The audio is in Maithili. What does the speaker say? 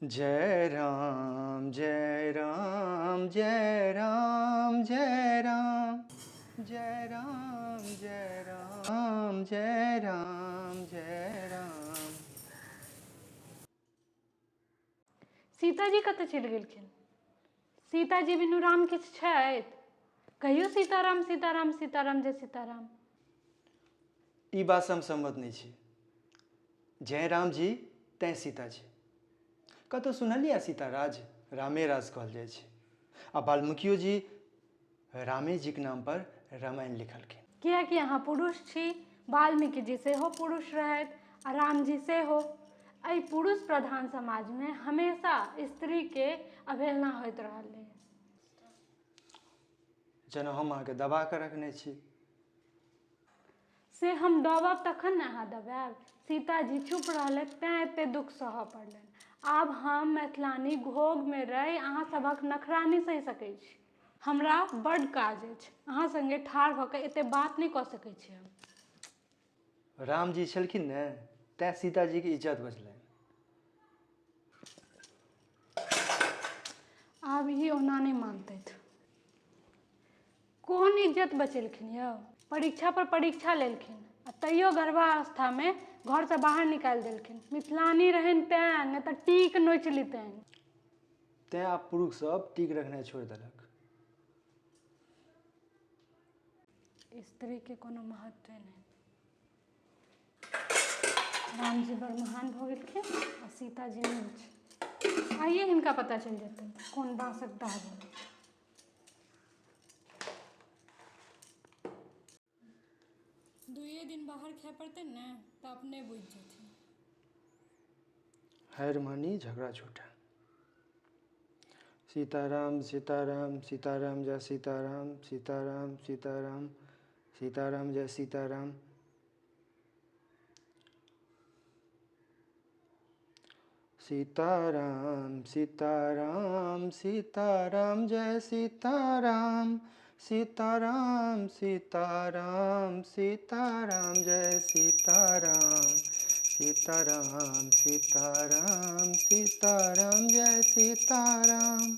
जय राम जय राम जय राम जय राम जय राम जय राम जय राम जय राम। सीताजी कतऽ चलि गेलखिन? सीताजी बिनु राम किछु छथि? कहियो सीताराम सीताराम सीताराम जय सीताराम। ई बात हम सहमत नहीं छी। जय राम जी तैं सीताजी। कतौ सुनलियै सीताराज रामे राज कहल जाइ छै। आ वाल्मीकियो जी रामे जी के नाम पर रामायण लिखलखिन। कियाकि अहाँ पुरुष छी, वाल्मीकि जी सेहो पुरुष रहथि आ राम जी सेहो। एहि पुरुष प्रधान समाज में हमेशा स्त्री के अवहेलना होइत रहलै। जेना हम अहाँके दबा के रखने छी। से हम दबब तखन ने अहाँ दबायब। सीताजी चुप रहलथि तैं एते दुख सहऽ पड़लनि। आब हम मैथिलानी घोग में रहि अहाँ सभक नखरा नहि सहि सकैत छी। हमरा बड्ड काज अछि। अहाँ संगे ठाढ़ भऽ कऽ एते बात नहीं कऽ सकैत छी हम। राम जी छलखिन ने तैं सीताजी के इज्जत बचलनि। आब ई ओना नहीं मानतथि। कोन इज्जत बचेलखिन यौ? परीक्षा पर परीक्षा लेलखिन आ तैयो गर्भावस्था में घर से बाहर निकालि देलखिन। मिथिलानी रहनि तैं, नहीं तऽ टीक नोचि लितनि। तैं आब पुरुष सब टीक रखनाइ छोड़ि देलक। स्त्री के कोनो महत्व नहीं। राम जी बड़ महान भऽ गेलखिन आ सीताजी नीच। आइए हिनका पता चलि जेतनि कोन बाँसक दाह भेलै। दुइये दिन बाहर खाय पड़तनि ने तऽ अपने बुझि जेथिन। हैर मानी झगड़ा झूठा। सीताराम सीताराम सीताराम जय सीताराम सीताराम सीताराम सीताराम जय सीताराम। सीताराम सीताराम सीताराम जय सीताराम सीताराम सीताराम सीताराम जय सीताराम सीताराम सीताराम सीताराम जय सीताराम।